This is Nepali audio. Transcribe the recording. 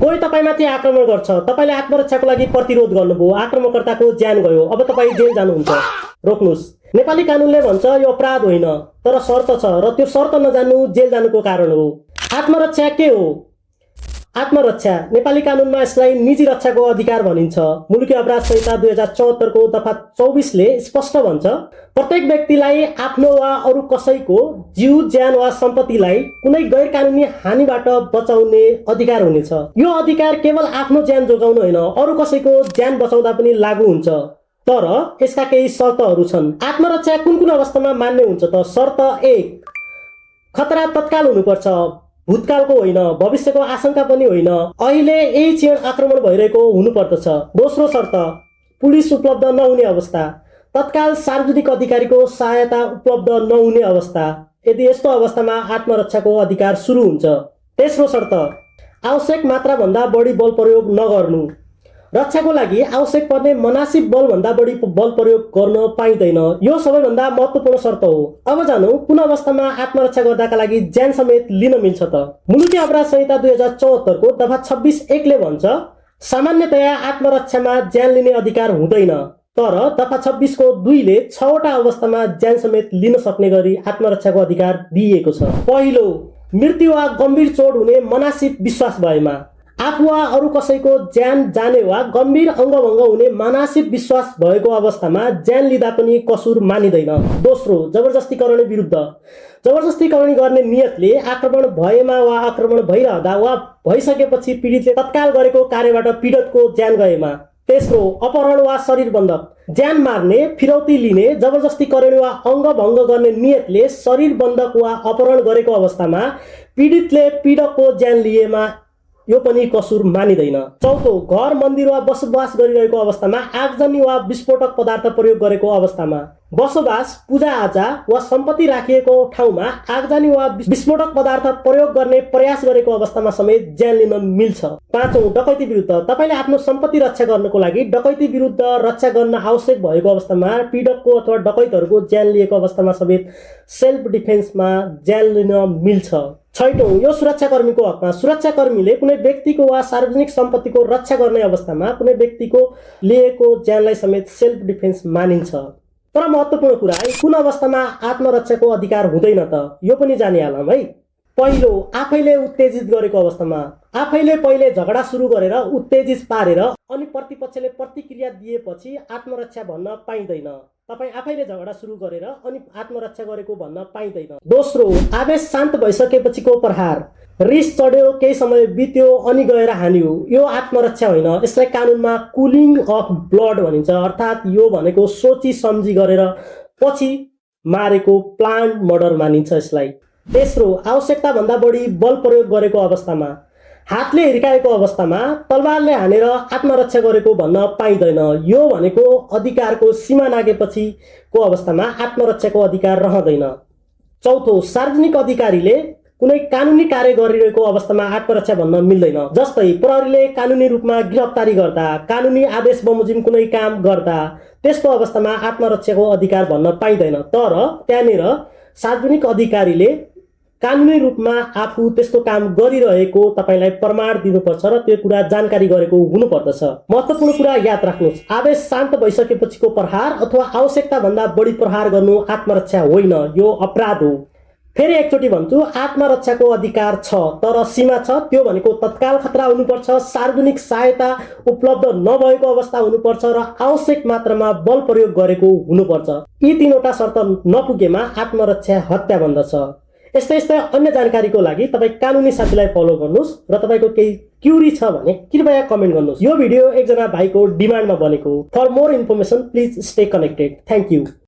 कोही तपाईमाथि आक्रमण गर्छ, तपाईले आत्मरक्षाको लागि प्रतिरोध गर्नुभयो, आक्रमणकर्ताको ज्यान गयो, अब तपाई जेल जानुहुन्छ। रोक्नुस्। नेपाली कानुनले भन्छ यो अपराध होइन, तर शर्त छ र त्यो शर्त नजान्नु जेल जानुको कारण हो। आत्मरक्षा के हो? आत्मरक्षा नेपाली कानुनमा यसलाई निजी रक्षाको अधिकार भनिन्छ। मुलुकी अपराध संहिता 2074 को दफा 24 ले स्पष्ट भन्छ, प्रत्येक व्यक्तिलाई आफ्नो वा अरू कसैको जीव, ज्यान वा सम्पत्तिलाई कुनै गैर कानुनी हानिबाट बचाउने अधिकार हुनेछ। यो अधिकार केवल आफ्नो ज्यान जोगाउन होइन, अरू कसैको ज्यान बचाउँदा पनि लागू हुन्छ। तर यसका केही शर्तहरू छन्। आत्मरक्षा कुन कुन अवस्थामा मान्य हुन्छ त? शर्त 1, खतरा तत्काल हुनुपर्छ, भूतकालको होइन, भविष्यको आशंका पनि होइन, अहिले यही क्षण आक्रमण भइरहेको हुनुपर्दछ। दोस्रो शर्त, पुलिस उपलब्ध नहुने अवस्था, तत्काल सार्वजनिक अधिकारीको सहायता उपलब्ध नहुने अवस्था, यदि यस्तो अवस्थामा आत्मरक्षाको अधिकार सुरु हुन्छ। तेस्रो शर्त, आवश्यक मात्राभन्दा बढी बल प्रयोग नगर्नु, रक्षाको लागि आवश्यक पर्ने मनासिब बलभन्दा बढी बल प्रयोग गर्न पाइँदैन। यो सबैभन्दा महत्त्वपूर्ण शर्त हो। अब जानौँ कुन अवस्थामा आत्मरक्षा गर्दाका लागि ज्यान समेत लिन मिल्छ त? मुलुकी अपराध संहिता 2074 को दफा 26(1) ले भन्छ, सामान्यतया आत्मरक्षामा ज्यान लिने अधिकार हुँदैन, तर दफा 26 को 2 ले 6 वटा अवस्थामा ज्यान समेत लिन सक्ने गरी आत्मरक्षाको अधिकार दिइएको छ। पहिलो, मृत्यु वा गम्भीर चोट हुने मनासिब विश्वास भएमा, आफू वा अरू कसैको ज्यान जाने वा गम्भीर अङ्गभङ्ग हुने मनासिब विश्वास भएको अवस्थामा ज्यान लिँदा पनि कसुर मानिँदैन। दोस्रो, जबरजस्तीकरण विरुद्ध, जबरजस्तीकरण गर्ने नियतले आक्रमण भएमा वा आक्रमण भइरहँदा वा भइसकेपछि पीडितले तत्काल गरेको कार्यबाट पीडितको ज्यान गएमा। तेस्रो, अपहरण वा शरीर बन्धक, ज्यान मार्ने, फिरौती लिने, जबरजस्तीकरण वा अङ्गभङ्ग गर्ने नियतले शरीर बन्धक वा अपहरण गरेको अवस्थामा पीडितले पीडकको ज्यान लिएमा यो पनि कसुर मानिँदैन। चौथो, घर, मन्दिर वा बसोबास गरिरहेको अवस्थामा आगजनी वा विस्फोटक पदार्थ प्रयोग गरेको अवस्थामा, बसोबास, पूजाआजा वा सम्पत्ति राखिएको ठाउँमा आगजनी वा विस्फोटक पदार्थ प्रयोग गर्ने प्रयास गरेको अवस्थामा समेत ज्यान लिन मिल्छ। पाँचौं, डकैती विरुद्ध, तपाईले आफ्नो सम्पत्ति रक्षा गर्नको लागि डकैती विरुद्ध रक्षा गर्न आवश्यक भएको अवस्थामा पीडकको अथवा डकैतहरूको ज्यान लिएको अवस्थामा समेत सेल्फ डिफेन्समा ज्यान लिन मिल्छ। छैटौं, यो सुरक्षाकर्मीको हकमा, सुरक्षाकर्मीले कुनै व्यक्तिको वा सार्वजनिक सम्पत्तिको रक्षा गर्ने अवस्थामा कुनै व्यक्तिको लिएको ज्यानलाई समेत सेल्फ डिफेन्स मानिन्छ। तर महत्त्वपूर्ण कुरा, कुन अवस्थामा आत्मरक्षाको अधिकार हुँदैन त? यो पनि जानिहालौँ है। पहिलो, आफैले उत्तेजित गरेको अवस्थामा, आफैले पहिले झगडा सुरु गरेर उत्तेजित पारेर अनि प्रतिपक्षले प्रतिक्रिया दिएपछि आत्मरक्षा भन्न पाइँदैन। तपाई आफैले झगडा सुरु गरेर अनि आत्मरक्षा गरेको भन्न पाइँदैन। दोस्रो, आवेश शान्त भइसकेपछिको प्रहार, रिस चढ्यो, केही समय बित्यो अनि गएर हान्यो, यो आत्मरक्षा होइन। यसलाई कानुनमा कुलिङ अफ ब्लड भनिन्छ, अर्थात् यो भनेको सोची सम्झी गरेर पछि मारेको प्लान्ड मर्डर मानिन्छ यसलाई। तेस्रो, आवश्यकता भन्दा बढी बल प्रयोग गरेको अवस्थामा, हातले हिर्काएको अवस्थामा, तलवारले हानेर आत्मरक्षा गरेको भन्न पाइँदैन। यो भनेको अधिकारको सीमा नागेपछिको अवस्थामा आत्मरक्षाको अधिकार रहँदैन। चौथो, सार्वजनिक अधिकारीले कुनै कानुनी कार्य गरिरहेको अवस्थामा आत्मरक्षा भन्न मिल्दैन। जस्तै प्रहरीले कानुनी रूपमा गिरफ्तारी गर्दा, कानुनी आदेश बमोजिम कुनै काम गर्दा, त्यस्तो अवस्थामा आत्मरक्षाको अधिकार भन्न पाइँदैन। तर त्यहाँनिर सार्वजनिक अधिकारीले कानुनी रूपमा आफू त्यस्तो काम गरिरहेको तपाईलाई प्रमाण दिनुपर्छ र त्यो कुरा जानकारी गरेको हुनुपर्दछ। महत्त्वपूर्ण कुरा याद राख्नुहोस्, आवेश शान्त भइसकेपछिको प्रहार अथवा आवश्यकता भन्दा बढी प्रहार गर्नु आत्मरक्षा होइन, यो अपराध हो। फेरि एकचोटि भन्छु, आत्मरक्षाको अधिकार छ, तर सीमा छ। त्यो भनेको तत्काल खतरा हुनुपर्छ, सार्वजनिक सहायता उपलब्ध नभएको अवस्था हुनुपर्छ र आवश्यक मात्रामा बल प्रयोग गरेको हुनुपर्छ। यी तीनवटा शर्त नपुगेमा आत्मरक्षा हत्या बन्दछ। यस्तै यस्तै अन्य जानकारीको लागि तपाईँ कानुनी साथीलाई फलो गर्नुहोस् र तपाईँको केही क्युरी छ भने कृपया कमेन्ट गर्नुहोस्। यो भिडियो एकजना भाइको डिमान्डमा बनेको। For more information please stay connected. Thank you.